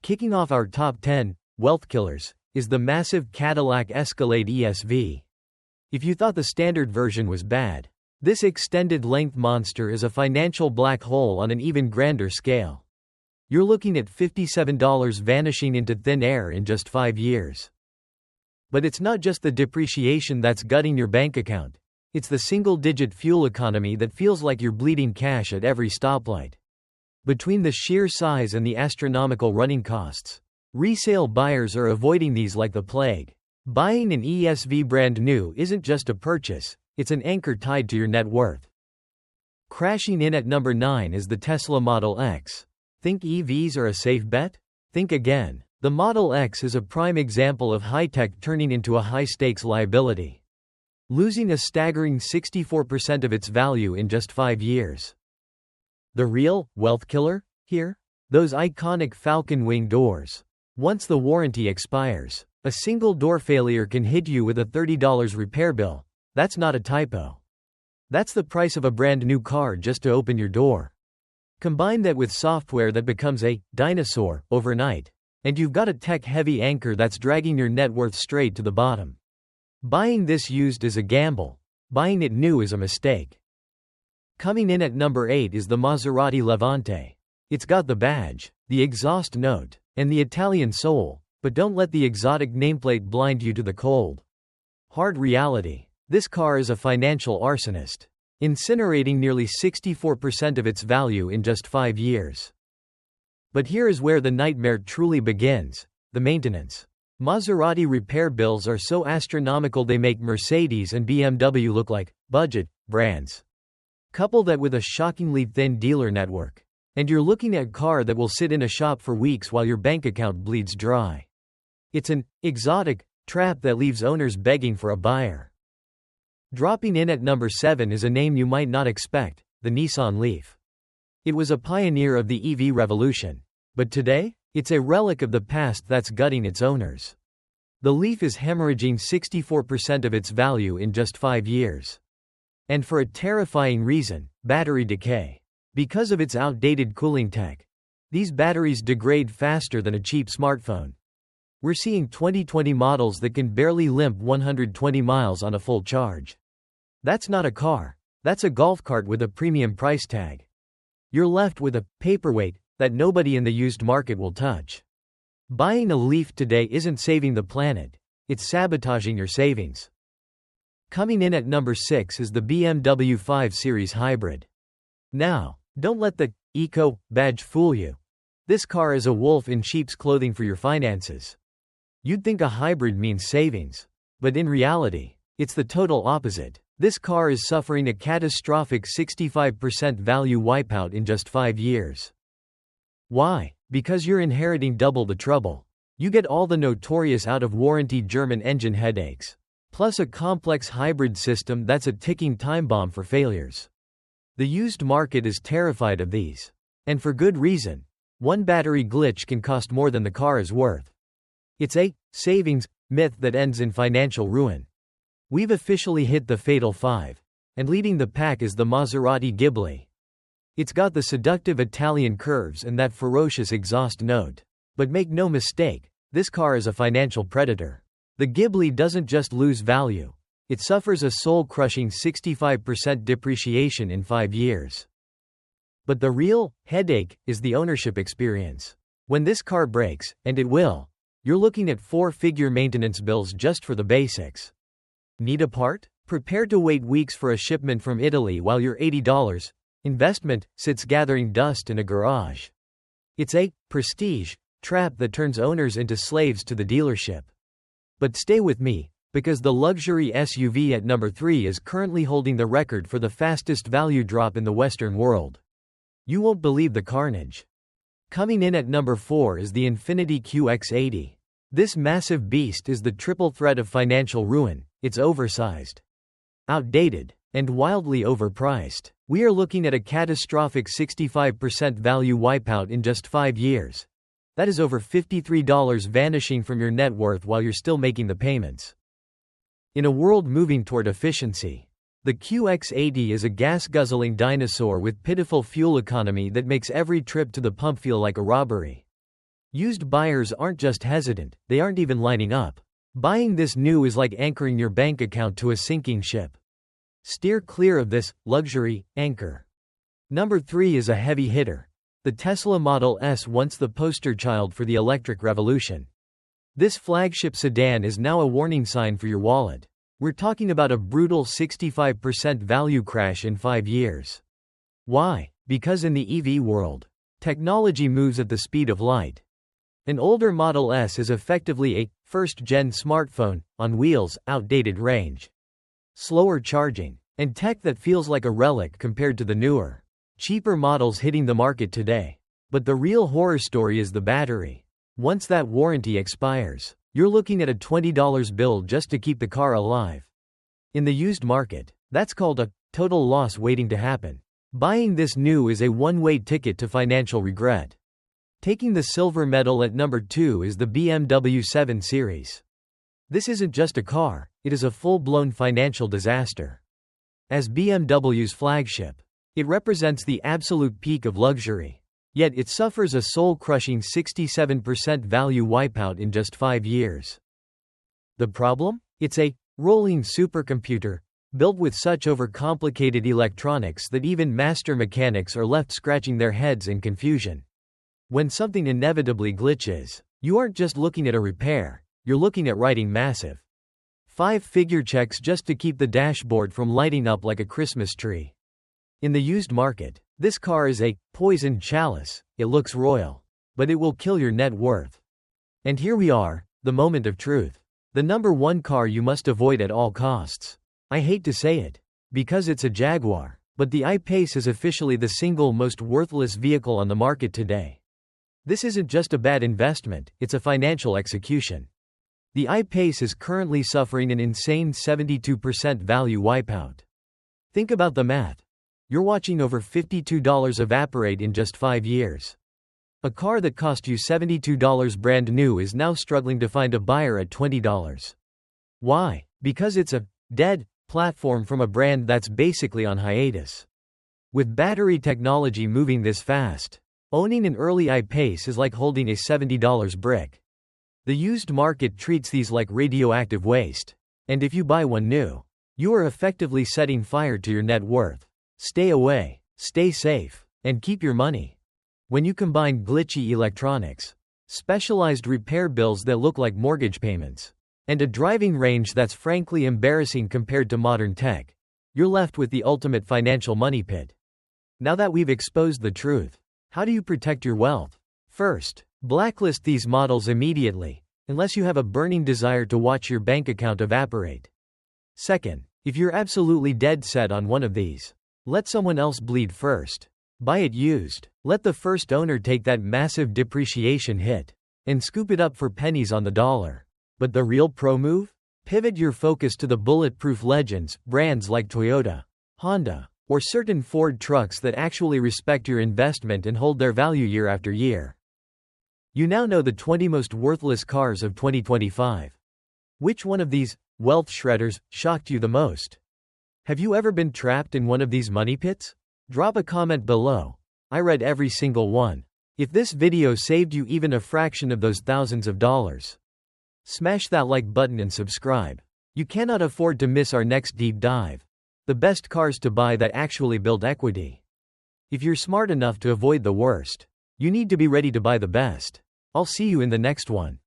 Kicking off our top 10 wealth killers is the massive Cadillac Escalade ESV. If you thought the standard version was bad, this extended-length monster is a financial black hole on an even grander scale. You're looking at $57 vanishing into thin air in just 5 years. But it's not just the depreciation that's gutting your bank account. It's the single-digit fuel economy that feels like you're bleeding cash at every stoplight. Between the sheer size and the astronomical running costs, resale buyers are avoiding these like the plague. Buying an ESV brand new isn't just a purchase, it's an anchor tied to your net worth. Crashing in at number 9 is the Tesla Model X. Think EVs are a safe bet? Think again. The Model X is a prime example of high-tech turning into a high-stakes liability, losing a staggering 64% of its value in just 5 years. The real wealth killer here? Those iconic falcon wing doors. Once the warranty expires, a single door failure can hit you with a $30 repair bill. That's not a typo. That's the price of a brand new car just to open your door. Combine that with software that becomes a dinosaur overnight, and you've got a tech-heavy anchor that's dragging your net worth straight to the bottom. Buying this used is a gamble. Buying it new is a mistake. Coming in at number 8 is the Maserati Levante. It's got the badge, the exhaust note, and the Italian soul, but don't let the exotic nameplate blind you to the cold, hard reality. This car is a financial arsonist, incinerating nearly 64% of its value in just 5 years. But here is where the nightmare truly begins: the maintenance. Maserati repair bills are so astronomical they make Mercedes and BMW look like budget brands. Couple that with a shockingly thin dealer network, and you're looking at a car that will sit in a shop for weeks while your bank account bleeds dry. It's an exotic trap that leaves owners begging for a buyer. Dropping in at number 7 is a name you might not expect: the Nissan Leaf. It was a pioneer of the EV revolution, but today, it's a relic of the past that's gutting its owners. The Leaf is hemorrhaging 64% of its value in just 5 years. And for a terrifying reason: battery decay. Because of its outdated cooling tech, these batteries degrade faster than a cheap smartphone. We're seeing 2020 models that can barely limp 120 miles on a full charge. That's not a car, that's a golf cart with a premium price tag. You're left with a paperweight that nobody in the used market will touch. Buying a Leaf today isn't saving the planet, it's sabotaging your savings. Coming in at number 6 is the BMW 5 Series Hybrid. Now, don't let the eco badge fool you. This car is a wolf in sheep's clothing for your finances. You'd think a hybrid means savings, but in reality, it's the total opposite. This car is suffering a catastrophic 65% value wipeout in just 5 years. Why? Because you're inheriting double the trouble. You get all the notorious out-of-warranty German engine headaches, plus a complex hybrid system that's a ticking time bomb for failures. The used market is terrified of these. And for good reason. One battery glitch can cost more than the car is worth. It's a savings myth that ends in financial ruin. We've officially hit the fatal 5, and leading the pack is the Maserati Ghibli. It's got the seductive Italian curves and that ferocious exhaust note. But make no mistake, this car is a financial predator. The Ghibli doesn't just lose value, it suffers a soul-crushing 65% depreciation in 5 years. But the real headache is the ownership experience. When this car breaks, and it will, you're looking at 4-figure maintenance bills just for the basics. Need a part? Prepare to wait weeks for a shipment from Italy while your $80 investment sits gathering dust in a garage. It's a prestige trap that turns owners into slaves to the dealership. But stay with me, because the luxury SUV at number 3 is currently holding the record for the fastest value drop in the Western world. You won't believe the carnage. Coming in at number 4 is the Infiniti QX80. This massive beast is the triple threat of financial ruin. It's oversized, outdated, and wildly overpriced. We are looking at a catastrophic 65% value wipeout in just 5 years. That is over $53 vanishing from your net worth while you're still making the payments. In a world moving toward efficiency, the QX80 is a gas-guzzling dinosaur with pitiful fuel economy that makes every trip to the pump feel like a robbery. Used buyers aren't just hesitant, they aren't even lining up. Buying this new is like anchoring your bank account to a sinking ship. Steer clear of this luxury anchor. Number 3 is a heavy hitter. The Tesla Model S, once the poster child for the electric revolution. This flagship sedan is now a warning sign for your wallet. We're talking about a brutal 65% value crash in 5 years. Why? Because in the EV world, technology moves at the speed of light. An older Model S is effectively a first-gen smartphone, on wheels, outdated range, slower charging, and tech that feels like a relic compared to the newer, cheaper models hitting the market today. But the real horror story is the battery. Once that warranty expires, you're looking at a $20 bill just to keep the car alive. In the used market, that's called a total loss waiting to happen. Buying this new is a one-way ticket to financial regret. Taking the silver medal at number 2 is the BMW 7 Series. This isn't just a car, it is a full-blown financial disaster. As BMW's flagship, it represents the absolute peak of luxury. Yet it suffers a soul-crushing 67% value wipeout in just 5 years. The problem? It's a rolling supercomputer, built with such overcomplicated electronics that even master mechanics are left scratching their heads in confusion. When something inevitably glitches, you aren't just looking at a repair, you're looking at writing massive 5-figure checks just to keep the dashboard from lighting up like a Christmas tree. In the used market, this car is a poisoned chalice. It looks royal, but it will kill your net worth. And here we are, the moment of truth. The number 1 car you must avoid at all costs. I hate to say it, because it's a Jaguar, but the I-Pace is officially the single most worthless vehicle on the market today. This isn't just a bad investment, it's a financial execution. The I-Pace is currently suffering an insane 72% value wipeout. Think about the math. You're watching over $52 evaporate in just 5 years. A car that cost you $72 brand new is now struggling to find a buyer at $20. Why? Because it's a dead platform from a brand that's basically on hiatus. With battery technology moving this fast, owning an early I-Pace is like holding a $70 brick. The used market treats these like radioactive waste. And if you buy one new, you are effectively setting fire to your net worth. Stay away, stay safe, and keep your money. When you combine glitchy electronics, specialized repair bills that look like mortgage payments, and a driving range that's frankly embarrassing compared to modern tech, you're left with the ultimate financial money pit. Now that we've exposed the truth, how do you protect your wealth? First, blacklist these models immediately, unless you have a burning desire to watch your bank account evaporate. Second, if you're absolutely dead set on one of these, let someone else bleed first. Buy it used. Let the first owner take that massive depreciation hit and scoop it up for pennies on the dollar. But the real pro move? Pivot your focus to the bulletproof legends, brands like Toyota, Honda, or certain Ford trucks that actually respect your investment and hold their value year after year. You now know the 20 most worthless cars of 2025. Which one of these wealth shredders shocked you the most? Have you ever been trapped in one of these money pits? Drop a comment below. I read every single one. If this video saved you even a fraction of those thousands of dollars, smash that like button and subscribe. You cannot afford to miss our next deep dive. The best cars to buy that actually build equity. If you're smart enough to avoid the worst, you need to be ready to buy the best. I'll see you in the next one.